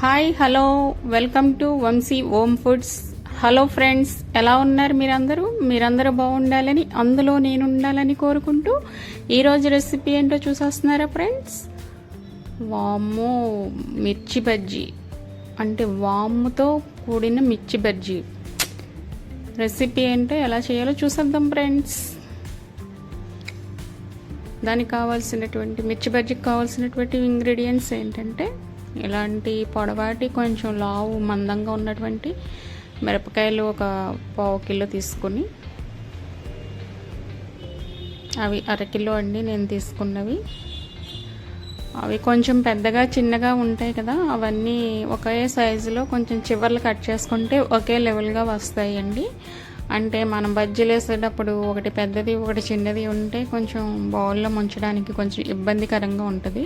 Hi hello welcome to Vamshi Om foods. Hello friends, ఎలా ఉన్నారు మీరందరూ బాగుండాలని, అందులో నేను ఉండాలని కోరుకుంటూ ఈరోజు రెసిపీ ఏంటో చూసేస్తున్నారా ఫ్రెండ్స్? వాము మిర్చి బజ్జీ, అంటే వాముతో కూడిన మిర్చి బజ్జీ రెసిపీ ఏంటో ఎలా చేయాలో చూసేద్దాం ఫ్రెండ్స్. దానికి కావాల్సినటువంటి మిర్చి బజ్జీకి కావాల్సినటువంటి ఇంగ్రీడియంట్స్ ఏంటంటే, ఇలాంటి పొడవాటి కొంచెం లావు మందంగా ఉన్నటువంటి మిరపకాయలు ఒక 1/2 కిలో తీసుకొని, అవి 1/2 కిలో అండి నేను తీసుకున్నవి. అవి కొంచెం పెద్దగా చిన్నగా ఉంటాయి కదా, అవన్నీ ఒకే సైజులో కొంచెం చివర్లు కట్ చేసుకుంటే ఒకే లెవెల్గా వస్తాయండి. అంటే మనం బజ్జీలు వేసేటప్పుడు ఒకటి పెద్దది ఒకటి చిన్నది ఉంటే కొంచెం బౌల్లో ముంచడానికి కొంచెం ఇబ్బందికరంగా ఉంటుంది.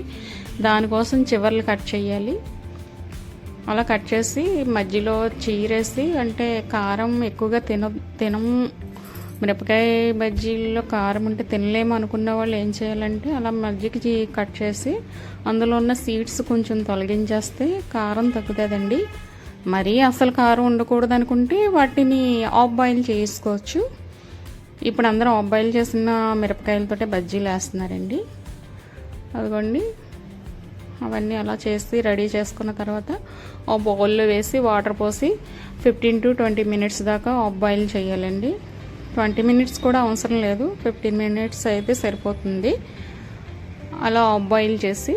దానికోసం చివర్లు కట్ చేయాలి. అలా కట్ చేసి మధ్యలో చీరేసి, అంటే కారం ఎక్కువగా తినము, మిరపకాయ బజ్జీల్లో కారం ఉంటే తినలేము అనుకున్న వాళ్ళు ఏం చేయాలంటే, అలా మధ్యకి కట్ చేసి అందులో ఉన్న సీడ్స్ కొంచెం తొలగించేస్తే కారం తగ్గుతుందండి. మరీ అసలు కారం ఉండకూడదు అనుకుంటే వాటిని ఆఫ్ బాయిల్ చేసుకోవచ్చు. ఇప్పుడు అందరూ ఆఫ్ బాయిల్ చేసిన మిరపకాయలతోటే బజ్జీలు వేస్తున్నారండి. అదిగోండి, అవన్నీ అలా చేసి రెడీ చేసుకున్న తర్వాత ఆ బౌల్లో వేసి వాటర్ పోసి 15 to 20 minutes దాకా ఆఫ్ బాయిల్ చేయాలండి. 20 minutes కూడా అవసరం లేదు, 15 minutes అయితే సరిపోతుంది. అలా ఆఫ్ బాయిల్ చేసి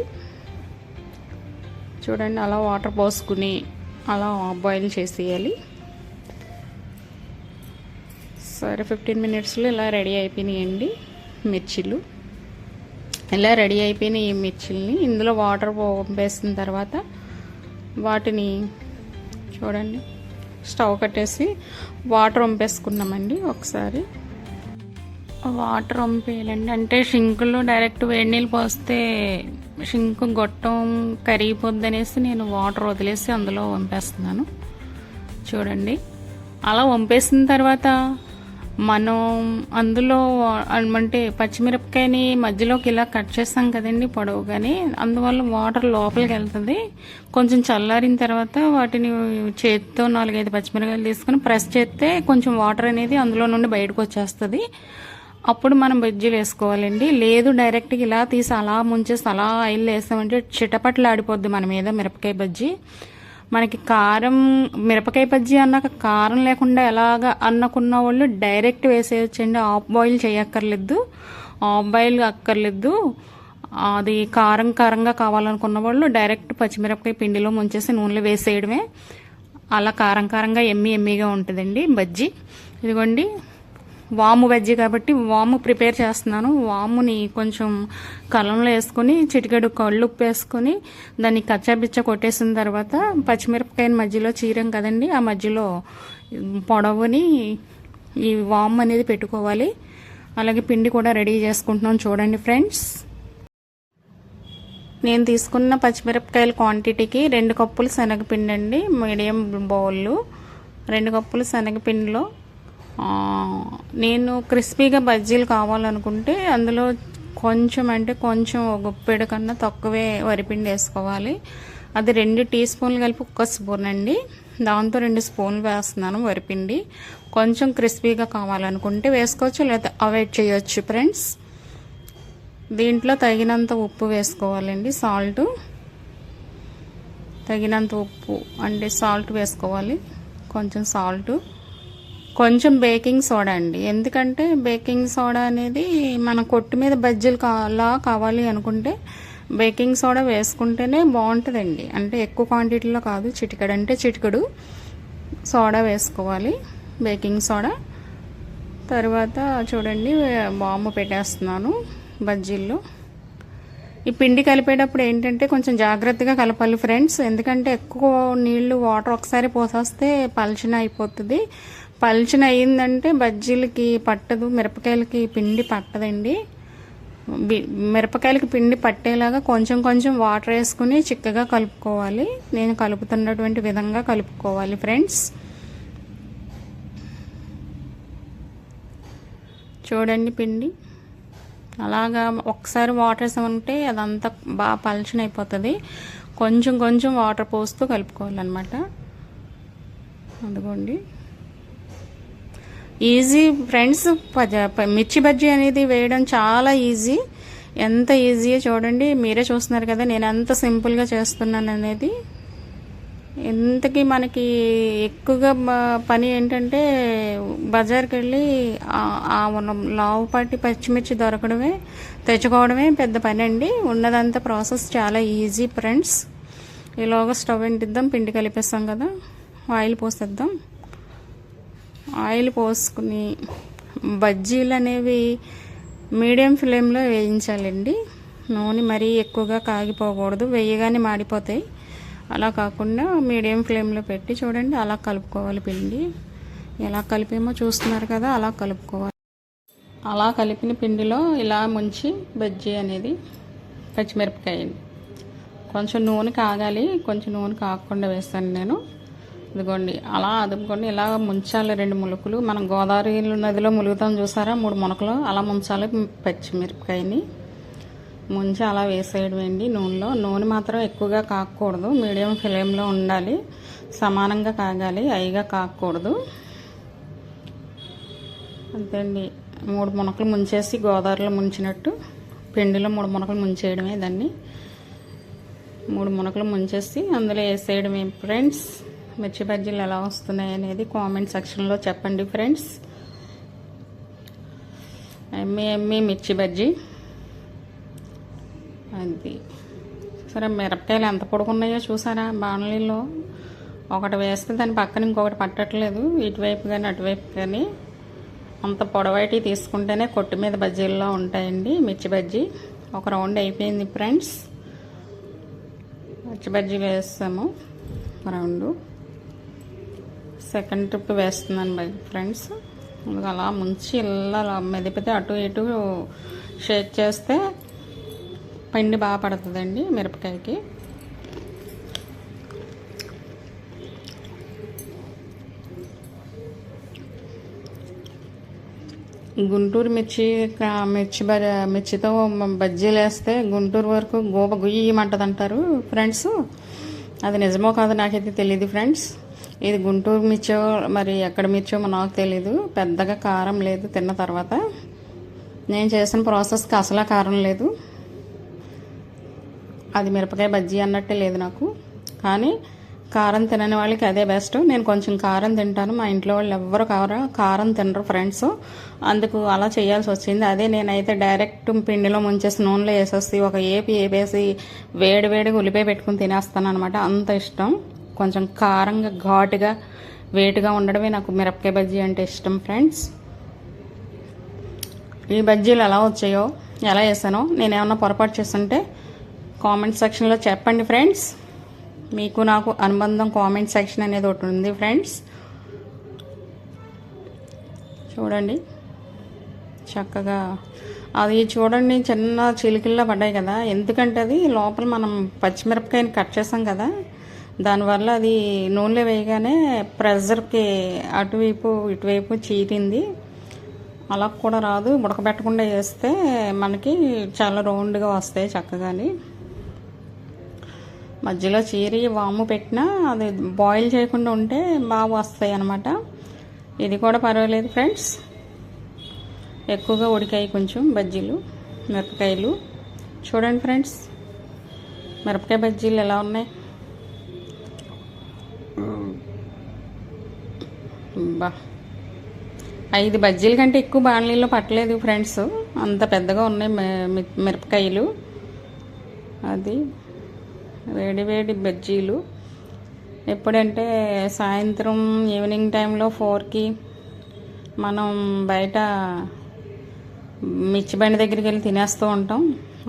చూడండి, అలా వాటర్ పోసుకుని అలా బాయిల్ చేసేయాలి. సరే, 15 minutesలో ఇలా రెడీ అయిపోయినాయండి మిర్చీలు. ఇలా రెడీ అయిపోయిన ఈ మిర్చిల్ని ఇందులో వాటర్ వేసిన తర్వాత వాటిని చూడండి స్టవ్ కట్టేసి వాటర్ వంపేసుకున్నామండి. ఒకసారి వాటర్ వంపేయాలండి, అంటే షింకులో డైరెక్ట్ వేడి నీళ్ళు పోస్తే షింకు గొట్టం కరిగిపోద్ది అనేసి నేను వాటర్ వదిలేసి అందులో వంపేస్తున్నాను. చూడండి, అలా వంపేసిన తర్వాత మనం అందులో అంటే పచ్చిమిరపకాయని మధ్యలోకి ఇలా కట్ చేస్తాం కదండి పొడవుగానే, అందువల్ల వాటర్ లోపలికి వెళ్తుంది. కొంచెం చల్లారిన తర్వాత వాటిని చేతితో 4-5 పచ్చిమిరపకాయలు తీసుకుని ప్రెస్ చేస్తే కొంచెం వాటర్ అనేది అందులో నుండి బయటకు వచ్చేస్తుంది. అప్పుడు మనం బజ్జీలు వేసుకోవాలండి. లేదు డైరెక్ట్గా ఇలా తీసి అలా ముంచేసి అలా ఆయిల్ వేస్తామంటే చిటపట్లు ఆడిపోద్ది మన మీద మిరపకాయ బజ్జీ. మనకి కారం మిరపకాయ బజ్జీ అన్నాక కారం లేకుండా ఎలాగా అన్నకున్న వాళ్ళు డైరెక్ట్ వేసేయచ్చండి. ఆఫ్ బాయిల్ చేయక్కర్లేదు, ఆఫ్ బాయిల్ అక్కర్లేదు. అది కారంగా కావాలనుకున్న వాళ్ళు డైరెక్ట్ పచ్చిమిరపకాయ పిండిలో ముంచేసి నూనెలో వేసేయడమే. అలా కారంగా ఎమ్మీగా ఉంటుందండి బజ్జీ. ఇదిగోండి, వాము బజ్జీ కాబట్టి వాము ప్రిపేర్ చేస్తున్నాను. వాముని కొంచెం కలంలో వేసుకొని చిటికెడు కళ్ళుప్పు వేసుకొని దాన్ని కచ్చాబిచ్చ కొట్టేసిన తర్వాత పచ్చిమిరపకాయని మధ్యలో చీరం కదండి, ఆ మధ్యలో పొడవుని ఈ వాము అనేది పెట్టుకోవాలి. అలాగే పిండి కూడా రెడీ చేసుకుంటున్నాను. చూడండి ఫ్రెండ్స్, నేను తీసుకున్న పచ్చిమిరపకాయల క్వాంటిటీకి 2 కప్పులు శనగపిండి అండి, మీడియం బౌళ్ళు. 2 కప్పులు శనగపిండిలో నేను క్రిస్పీగా బజ్జీలు కావాలనుకుంటే అందులో కొంచెం గుప్పెడు కన్నా తక్కువే వరిపిండి వేసుకోవాలి. అది 2 టీ స్పూన్లు కలిపి 1 స్పూన్ అండి, దాంతో 2 స్పూన్లు వేస్తున్నాను వరిపిండి. కొంచెం క్రిస్పీగా కావాలనుకుంటే వేసుకోవచ్చు, లేదా అవాయిడ్ చేయొచ్చు ఫ్రెండ్స్. దీంట్లో తగినంత ఉప్పు వేసుకోవాలండి, సాల్ట్ తగినంత ఉప్పు అంటే సాల్ట్ వేసుకోవాలి. కొంచెం సాల్ట్, కొంచెం బేకింగ్ సోడా అండి. ఎందుకంటే బేకింగ్ సోడా అనేది మన కొట్టు మీద బజ్జీలు కావాలి అనుకుంటే బేకింగ్ సోడా వేసుకుంటేనే బాగుంటుందండి. అంటే ఎక్కువ క్వాంటిటీలో కాదు, చిటికెడు అంటే చిటికెడు సోడా వేసుకోవాలి, బేకింగ్ సోడా. తర్వాత చూడండి, వాము పెట్టేస్తున్నాను బజ్జీల్లో. ఈ పిండి కలిపేటప్పుడు ఏంటంటే కొంచెం జాగ్రత్తగా కలపాలి ఫ్రెండ్స్, ఎందుకంటే ఎక్కువ నీళ్లు వాటర్ ఒకసారి పోసేస్తే పలచన అయిపోతుంది. పల్చన అయిందంటే బజ్జీలకి పట్టదు, మిరపకాయలకి పిండి పట్టదండి. మిరపకాయలకి పిండి పట్టేలాగా కొంచెం వాటర్ వేసుకుని చిక్కగా కలుపుకోవాలి. నేను కలుపుతున్నటువంటి విధంగా కలుపుకోవాలి ఫ్రెండ్స్. చూడండి, పిండి అలాగా ఒకసారి వాటర్ వేసామంటే అదంతా బాగా పలచన అయిపోతుంది. కొంచెం కొంచెం వాటర్ పోస్తూ కలుపుకోవాలన్నమాట. అందుకోండి, ఈజీ ఫ్రెండ్స్. మిర్చి బజ్జీ అనేది వేయడం చాలా ఈజీ. ఎంత ఈజీయో చూడండి, మీరే చూస్తున్నారు కదా నేను ఎంత సింపుల్గా చేస్తున్నాను అనేది. ఇంతకీ మనకి ఎక్కువగా పని ఏంటంటే బజార్కి వెళ్ళి లావుపాటి పచ్చిమిర్చి తెచ్చుకోవడమే పెద్ద పని అండి. ఉన్నదంతా ప్రాసెస్ చాలా ఈజీ ఫ్రెండ్స్. ఈలోగా స్టవ్ ఎంటిద్దాం, పిండి కలిపేస్తాం కదా, ఆయిల్ పోసేద్దాం. ఆయిల్ పోసుకుని బజ్జీలు అనేవి మీడియం ఫ్లేమ్లో వేయించాలండి. నూనె మరీ ఎక్కువగా కాగిపోకూడదు, వేయగానే మాడిపోతాయి. అలా కాకుండా మీడియం ఫ్లేమ్లో పెట్టి చూడండి అలా కలుపుకోవాలి. పిండి ఎలా కలిపేమో చూస్తున్నారు కదా, అలా కలుపుకోవాలి. అలా కలిపిన పిండిలో ఇలా ముంచి బజ్జీ అనేది పచ్చిమిరపకాయలు కొంచెం నూనె కాగాలి, కొంచెం నూనె కాగకుండా వేస్తాను నేను. ఇదిగోండి అలా అదుపుకోండి, ఇలా ముంచాలి. 2 ములుకులు మనం గోదావరి నదిలో ములుగుతాం చూసారా, 3 మునకలు అలా ముంచాలి. పచ్చిమిరపకాయని ముంచి అలా వేసేయడమేండి నూనెలో. నూనె మాత్రం ఎక్కువగా కాగకూడదు, మీడియం ఫ్లేమ్లో ఉండాలి. సమానంగా కాగాలి, హైగా కాగకూడదు. అంతే అండి. 3 మునకలు ముంచేసి గోదావరిలో ముంచినట్టు పిండిలో 3 మునకలు ముంచేయడమే. దాన్ని 3 మునకలు ముంచేసి అందులో వేసేయడమే ఫ్రెండ్స్. మిర్చి బజ్జీలు ఎలా వస్తున్నాయి అనేది కామెంట్ సెక్షన్లో చెప్పండి ఫ్రెండ్స్. ఎమ్మి మిర్చి బజ్జీ అది. సరే, మిరపకాయలు ఎంత పొడుగున్నాయో చూసారా బాణలీలో. ఒకటి వేస్తే దాని పక్కన ఇంకొకటి పట్టట్లేదు, ఇటువైపు కానీ అటువైపు కానీ. అంత పొడవైటి తీసుకుంటేనే కొట్టు మీద బజ్జీల్లో ఉంటాయండి మిర్చి బజ్జీ. ఒక రౌండ్ అయిపోయింది ఫ్రెండ్స్. మిర్చి బజ్జీలు వేస్తాము రౌండ్. సెకండ్ ట్రిప్ వేస్తున్నాను ఫ్రెండ్స్. అలా ముంచి ఇలా మెదిపితే అటు ఇటు షేక్ చేస్తే పిండి బాగా పడుతుందండి మిరపకాయకి. గుంటూరు మిర్చితో బజ్జీలు వేస్తే గుంటూరు వరకు గోప గుయ్యమంటది అంటారు ఫ్రెండ్స్. అది నిజమో కాదో నాకైతే తెలియదు ఫ్రెండ్స్. ఇది గుంటూరు మిర్చో మరి ఎక్కడ మిర్చో నాకు తెలీదు. పెద్దగా కారం లేదు. తిన్న తర్వాత నేను చేసిన ప్రాసెస్కి అసలు కారం లేదు. అది మిరపకాయ బజ్జీ అన్నట్టే లేదు నాకు. కానీ కారం తినని వాళ్ళకి అదే బెస్ట్. నేను కొంచెం కారం తింటాను, మా ఇంట్లో వాళ్ళు ఎవ్వరు కారం తినరు ఫ్రెండ్స్. అందుకు అలా చేయాల్సి వచ్చింది. అదే నేనైతే డైరెక్ట్ పిండిలో ముంచేసి నూనెలో వేసేసి ఒక ఏపేసి వేడిగా ఉల్లిపాయ పెట్టుకుని తినేస్తాను అనమాట. అంత ఇష్టం. కొంచెం కారంగా ఘాటుగా వేడిగా ఉండడమే నాకు మిరపకాయ బజ్జీ అంటే ఇష్టం ఫ్రెండ్స్. ఈ బజ్జీలు ఎలా వచ్చాయో, ఎలా వేసానో, నేనేమన్నా పొరపాటు చేస్తుంటే కామెంట్ సెక్షన్లో చెప్పండి ఫ్రెండ్స్. మీకు నాకు అనుబంధం కామెంట్ సెక్షన్ అనేది ఒకటి ఉంది ఫ్రెండ్స్. చూడండి చక్కగా అది చూడండి, చిన్న చిలికిల్లా పడ్డాయి కదా. ఎందుకంటే అది లోపల మనం పచ్చిమిరపకాయని కట్ చేసాం కదా, దానివల్ల అది నూనెలో వేయగానే ప్రెషర్కి అటువైపు ఇటువైపు చీరింది. అలా కూడా రాదు, ఉడకబెట్టకుండా వేస్తే మనకి చాలా రౌండ్గా వస్తాయి చక్కగాని. మధ్యలో చీరి వాము పెట్టినా అది బాయిల్ చేయకుండా ఉంటే బాగా వస్తాయి అన్నమాట. ఇది కూడా పర్వాలేదు ఫ్రెండ్స్. ఎక్కువగా ఉడికాయి కొంచెం బజ్జీలు మిరపకాయలు. చూడండి ఫ్రెండ్స్ మిరపకాయ బజ్జీలు ఎలా ఉన్నాయి. బా 5 బజ్జీల కంటే ఎక్కువ బాణలీలో పట్టలేదు ఫ్రెండ్స్. అంత పెద్దగా ఉన్నాయి మిరపకాయలు. అది వేడి బజ్జీలు. ఎప్పుడంటే సాయంత్రం ఈవినింగ్ టైంలో 4కి మనం బయట మిర్చి బండి దగ్గరికి వెళ్ళి తినేస్తూ ఉంటాం.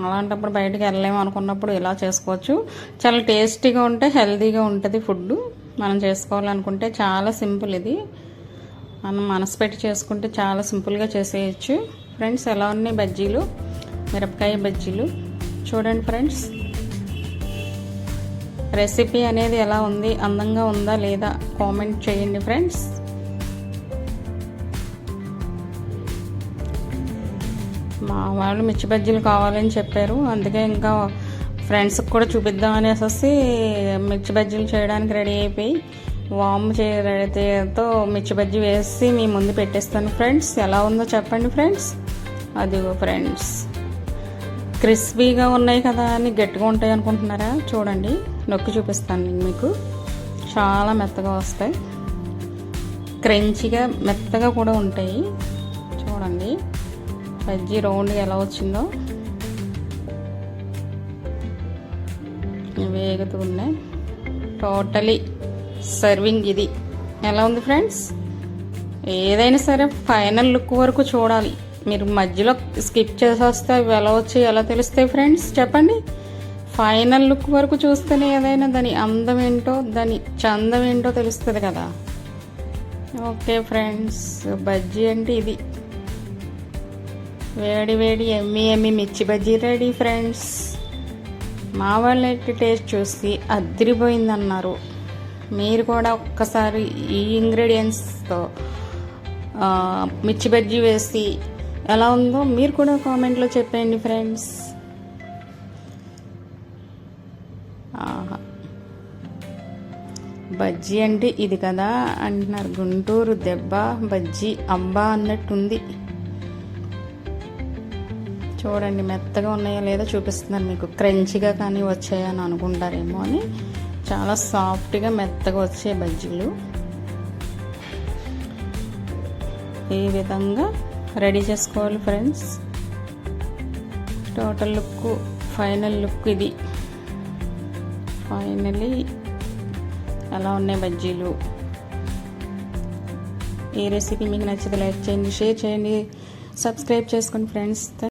అలాంటప్పుడు బయటకు వెళ్ళలేము అనుకున్నప్పుడు ఇలా చేసుకోవచ్చు. చాలా టేస్టీగా ఉంటే హెల్తీగా ఉంటుంది ఫుడ్. మనం చేసుకోవాలనుకుంటే చాలా సింపుల్. ఇది మనం మనసు పెట్టి చేసుకుంటే చాలా సింపుల్గా చేసేయచ్చు ఫ్రెండ్స్. ఎలా ఉన్నాయి బజ్జీలు, మిరపకాయ బజ్జీలు చూడండి ఫ్రెండ్స్. రెసిపీ అనేది ఎలా ఉంది, అందంగా ఉందా లేదా కామెంట్ చేయండి ఫ్రెండ్స్. మా వాళ్ళు మిర్చి బజ్జీలు కావాలని చెప్పారు, అందుకే ఇంకా ఫ్రెండ్స్కి కూడా చూపిద్దాం అనేసి మిర్చి బజ్జీలు చేయడానికి రెడీ అయిపోయి వాము చేతో మిర్చి బజ్జీ వేసి మీ ముందు పెట్టేస్తాను ఫ్రెండ్స్. ఎలా ఉందో చెప్పండి ఫ్రెండ్స్. అదిగో ఫ్రెండ్స్, క్రిస్పీగా ఉన్నాయి కదా అని గట్టిగా ఉంటాయి అనుకుంటున్నారా? చూడండి, నొక్కి చూపిస్తాను మీకు. చాలా మెత్తగా వస్తాయి, క్రంచీగా మెత్తగా కూడా ఉంటాయి. చూడండి బజ్జీ రౌండ్గా ఎలా వచ్చిందో, వేగుతూ ఉన్నాయి. టోటలీ సర్వింగ్ ఇది. ఎలా ఉంది ఫ్రెండ్స్? ఏదైనా సరే ఫైనల్ లుక్ వరకు చూడాలి. మీరు మధ్యలో స్కిప్ చేసి వస్తే అవి ఎలా వచ్చాయి ఎలా తెలుస్తాయి ఫ్రెండ్స్ చెప్పండి. ఫైనల్ లుక్ వరకు చూస్తేనే ఏదైనా దాని అందం ఏంటో దాని చందం ఏంటో తెలుస్తుంది కదా. ఓకే ఫ్రెండ్స్, బజ్జీ అంటే ఇది. వేడి వేడి ఎమ్మి ఎమ్మి మిర్చి బజ్జీ రెడీ ఫ్రెండ్స్. మా వాళ్ళ టేస్ట్ చూసి అదిరిపోయిందన్నారు. మీరు కూడా ఒక్కసారి ఈ ఇంగ్రీడియంట్స్తో మిర్చి బజ్జీ వేసి ఎలా ఉందో మీరు కూడా కామెంట్లో చెప్పండి ఫ్రెండ్స్. బజ్జీ అంటే ఇది కదా అంటున్నారు. గుంటూరు దెబ్బ బజ్జీ అబ్బా అన్నట్టుంది. చూడండి మెత్తగా ఉన్నాయో లేదో చూపిస్తున్నాను మీకు. క్రంచిగా కానీ వచ్చాయని అనుకుంటారేమో అని. చాలా సాఫ్ట్గా మెత్తగా వచ్చే బజ్జీలు ఈ విధంగా రెడీ చేసుకోవాలి friends. Total look, final look ఇది. ఫైనలీ ఎలా ఉన్నాయి బజ్జీలు. ఈ రెసిపీ మీకు నచ్చితే లైక్ చేయండి, షేర్ చేయండి, సబ్స్క్రైబ్ చేసుకోండి ఫ్రెండ్స్.